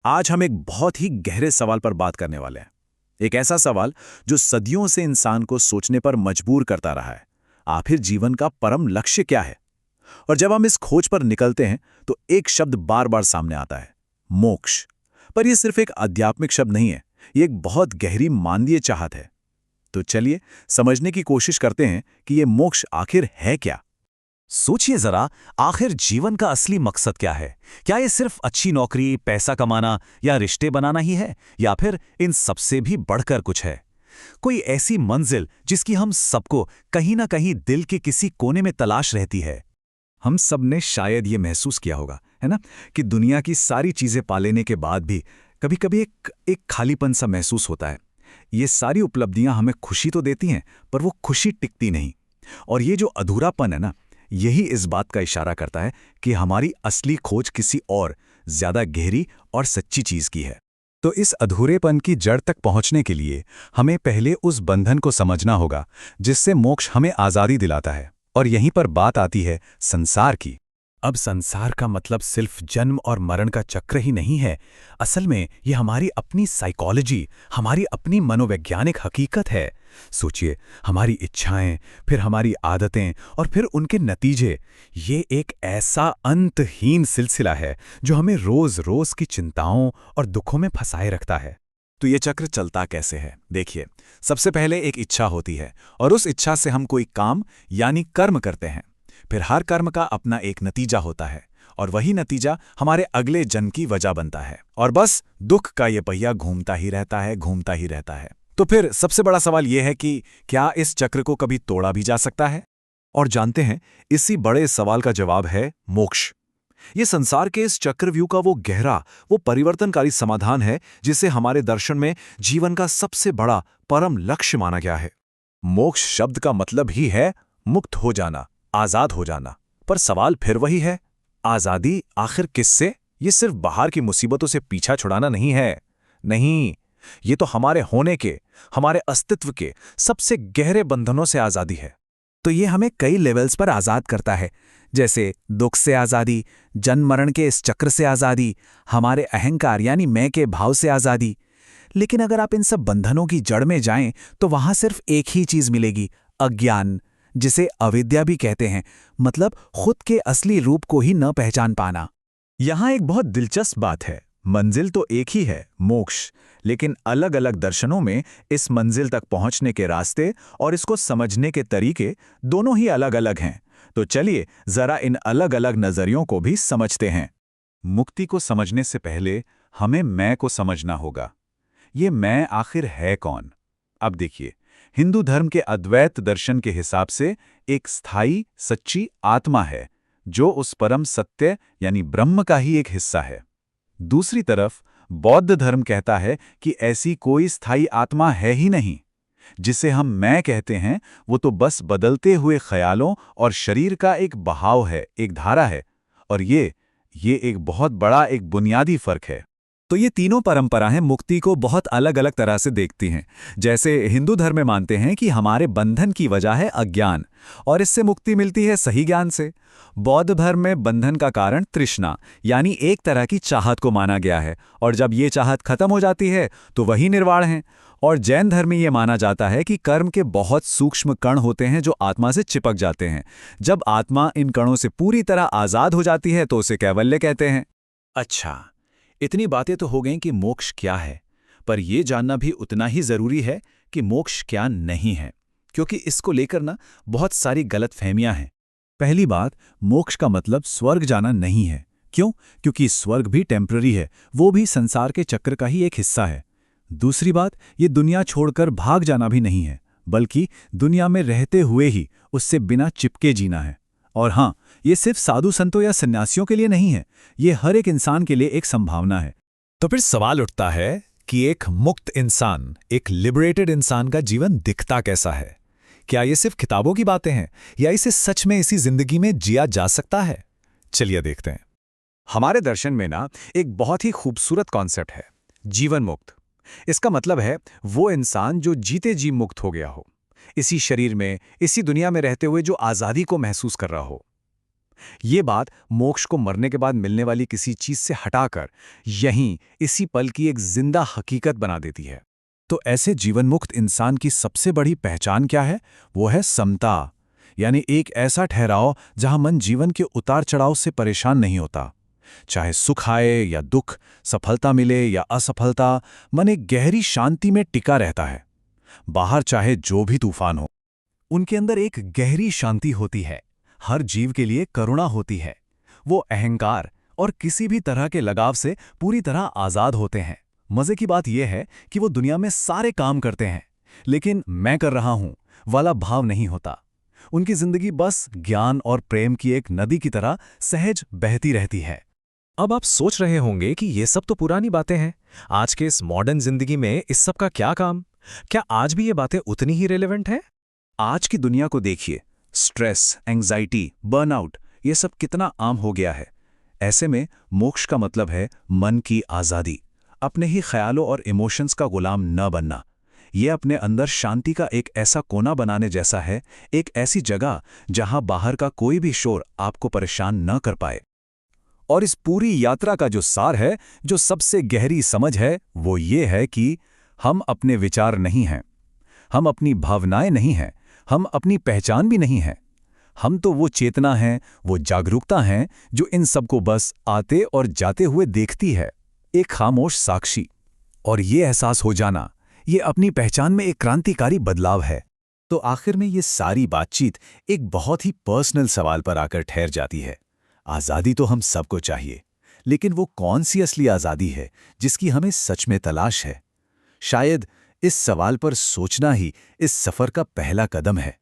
आज हम एक बहुत ही गहरे सवाल पर बात करने वाले हैं। एक ऐसा सवाल जो सदियों से इंसान को सोचने पर मजबूर करता रहा है। आखिर जीवन का परम लक्ष्य क्या है? और जब हम इस खोज पर निकलते हैं तो एक शब्द बार बार सामने आता है, मोक्ष। पर यह सिर्फ एक आध्यात्मिक शब्द नहीं है, ये एक बहुत गहरी मानवीय चाहत है। तो चलिए समझने की कोशिश करते हैं कि ये मोक्ष आखिर है क्या। सोचिए जरा, आखिर जीवन का असली मकसद क्या है? क्या ये सिर्फ अच्छी नौकरी, पैसा कमाना या रिश्ते बनाना ही है, या फिर इन सबसे भी बढ़कर कुछ है? कोई ऐसी मंजिल जिसकी हम सबको कहीं ना कहीं दिल के किसी कोने में तलाश रहती है। हम सब ने शायद ये महसूस किया होगा, है ना, कि दुनिया की सारी चीजें पा लेने के बाद भी कभी-कभी एक खालीपन सा महसूस होता है। ये सारी उपलब्धियां हमें खुशी तो देती हैं, पर वो खुशी टिकती नहीं। और ये जो अधूरापन है ना, यही इस बात का इशारा करता है कि हमारी असली खोज किसी और ज्यादा गहरी और सच्ची चीज की है। तो इस अधूरेपन की जड़ तक पहुंचने के लिए हमें पहले उस बंधन को समझना होगा जिससे मोक्ष हमें आजादी दिलाता है। और यहीं पर बात आती है संसार की। अब संसार का मतलब सिर्फ जन्म और मरण का चक्र ही नहीं है। असल में ये हमारी अपनी साइकोलॉजी, हमारी अपनी मनोवैज्ञानिक हकीकत है। सोचिए, हमारी इच्छाएं, फिर हमारी आदतें और फिर उनके नतीजे। ये एक ऐसा अंतहीन सिलसिला है जो हमें रोज रोज की चिंताओं और दुखों में फंसाए रखता है। तो ये चक्र चलता कैसे है? देखिए, सबसे पहले एक इच्छा होती है और उस इच्छा से हम कोई काम यानी कर्म करते हैं। फिर हर कर्म का अपना एक नतीजा होता है और वही नतीजा हमारे अगले जन्म की वजह बनता है। और बस दुख का ये पहिया घूमता ही रहता है, घूमता ही रहता है। तो फिर सबसे बड़ा सवाल यह है कि क्या इस चक्र को कभी तोड़ा भी जा सकता है? और जानते हैं, इसी बड़े सवाल का जवाब है मोक्ष। ये संसार के इस चक्रव्यूह का वो गहरा, वो परिवर्तनकारी समाधान है जिसे हमारे दर्शन में जीवन का सबसे बड़ा परम लक्ष्य माना गया है। मोक्ष शब्द का मतलब ही है मुक्त हो जाना, आजाद हो जाना। पर सवाल फिर वही है, आजादी आखिर किससे? ये सिर्फ बाहर की मुसीबतों से पीछा छुड़ाना नहीं है। नहीं, ये तो हमारे होने के, हमारे अस्तित्व के सबसे गहरे बंधनों से आजादी है। तो ये हमें कई लेवल्स पर आजाद करता है, जैसे दुख से आजादी, जन्म मरण के इस चक्र से आजादी, हमारे अहंकार यानी मैं के भाव से आजादी। लेकिन अगर आप इन सब बंधनों की जड़ में जाएं तो वहां सिर्फ एक ही चीज मिलेगी, अज्ञान, जिसे अविद्या भी कहते हैं। मतलब खुद के असली रूप को ही न पहचान पाना। यहां एक बहुत दिलचस्प बात है, मंजिल तो एक ही है, मोक्ष, लेकिन अलग अलग दर्शनों में इस मंजिल तक पहुंचने के रास्ते और इसको समझने के तरीके दोनों ही अलग अलग हैं। तो चलिए जरा इन अलग अलग नजरियों को भी समझते हैं। मुक्ति को समझने से पहले हमें मैं को समझना होगा। ये मैं आखिर है कौन? अब देखिए, हिंदू धर्म के अद्वैत दर्शन के हिसाब से एक स्थायी सच्ची आत्मा है जो उस परम सत्य यानी ब्रह्म का ही एक हिस्सा है। दूसरी तरफ बौद्ध धर्म कहता है कि ऐसी कोई स्थायी आत्मा है ही नहीं। जिसे हम मैं कहते हैं वो तो बस बदलते हुए ख्यालों और शरीर का एक बहाव है, एक धारा है। और ये एक बहुत बड़ा एक बुनियादी फर्क है। तो ये तीनों परंपराएं मुक्ति को बहुत अलग अलग तरह से देखती हैं। जैसे हिंदू धर्म में मानते हैं कि हमारे बंधन की वजह है अज्ञान और इससे मुक्ति मिलती है सही ज्ञान से। बौद्ध धर्म में बंधन का कारण तृष्णा यानी एक तरह की चाहत को माना गया है और जब ये चाहत खत्म हो जाती है तो वही निर्वाण है। और जैन धर्म में ये माना जाता है कि कर्म के बहुत सूक्ष्म कण होते हैं जो आत्मा से चिपक जाते हैं। जब आत्मा इन कणों से पूरी तरह आजाद हो जाती है तो उसे कैवल्य कहते हैं। अच्छा, इतनी बातें तो हो गईं कि मोक्ष क्या है, पर यह जानना भी उतना ही जरूरी है कि मोक्ष क्या नहीं है, क्योंकि इसको लेकर ना बहुत सारी गलतफहमियां हैं। पहली बात, मोक्ष का मतलब स्वर्ग जाना नहीं है। क्यों? क्योंकि स्वर्ग भी टेम्पररी है, वो भी संसार के चक्र का ही एक हिस्सा है। दूसरी बात, ये दुनिया छोड़कर भाग जाना भी नहीं है, बल्कि दुनिया में रहते हुए ही उससे बिना चिपके जीना है। और हाँ, ये सिर्फ साधु संतों या सन्यासियों के लिए नहीं है, ये हर एक इंसान के लिए एक संभावना है। तो फिर सवाल उठता है कि एक मुक्त इंसान, एक लिबरेटेड इंसान का जीवन दिखता कैसा है? क्या ये सिर्फ किताबों की बातें हैं या इसे सच में इसी जिंदगी में जिया जा सकता है? चलिए देखते हैं। हमारे दर्शन में ना एक बहुत ही खूबसूरत कॉन्सेप्ट है, जीवन मुक्त। इसका मतलब है वो इंसान जो जीते जी मुक्त हो गया हो, इसी शरीर में, इसी दुनिया में रहते हुए जो आज़ादी को महसूस कर रहा हो। ये बात मोक्ष को मरने के बाद मिलने वाली किसी चीज से हटाकर यहीं इसी पल की एक जिंदा हकीकत बना देती है। तो ऐसे जीवनमुक्त इंसान की सबसे बड़ी पहचान क्या है? वो है समता, यानी एक ऐसा ठहराव जहां मन जीवन के उतार चढ़ाव से परेशान नहीं होता। चाहे सुख आए या दुख, सफलता मिले या असफलता, मन एक गहरी शांति में टिका रहता है। बाहर चाहे जो भी तूफान हो, उनके अंदर एक गहरी शांति होती है। हर जीव के लिए करुणा होती है। वो अहंकार और किसी भी तरह के लगाव से पूरी तरह आजाद होते हैं। मजे की बात यह है कि वो दुनिया में सारे काम करते हैं, लेकिन मैं कर रहा हूं वाला भाव नहीं होता। उनकी जिंदगी बस ज्ञान और प्रेम की एक नदी की तरह सहज बहती रहती है। अब आप सोच रहे होंगे कि ये सब तो पुरानी बातें हैं। आज के इस मॉडर्न जिंदगी में इस सब का क्या काम? क्या आज भी ये बातें उतनी ही रेलेवेंट हैं? आज की दुनिया को देखिए, स्ट्रेस, एंग्जाइटी, बर्नआउट, ये सब कितना आम हो गया है। ऐसे में मोक्ष का मतलब है मन की आज़ादी, अपने ही ख्यालों और इमोशंस का गुलाम न बनना। ये अपने अंदर शांति का एक ऐसा कोना बनाने जैसा है, एक ऐसी जगह जहां बाहर का कोई भी शोर आपको परेशान न कर पाए। और इस पूरी यात्रा का जो सार है, जो सबसे गहरी समझ है, वो ये है कि हम अपने विचार नहीं हैं, हम अपनी भावनाएं नहीं हैं, हम अपनी पहचान भी नहीं हैं। हम तो वो चेतना हैं, वो जागरूकता हैं जो इन सबको बस आते और जाते हुए देखती है, एक खामोश साक्षी। और ये एहसास हो जाना, ये अपनी पहचान में एक क्रांतिकारी बदलाव है। तो आखिर में ये सारी बातचीत एक बहुत ही पर्सनल सवाल पर आकर ठहर जाती है। आज़ादी तो हम सबको चाहिए, लेकिन वो कौन सी असली आज़ादी है जिसकी हमें सच में तलाश है? शायद इस सवाल पर सोचना ही इस सफ़र का पहला कदम है।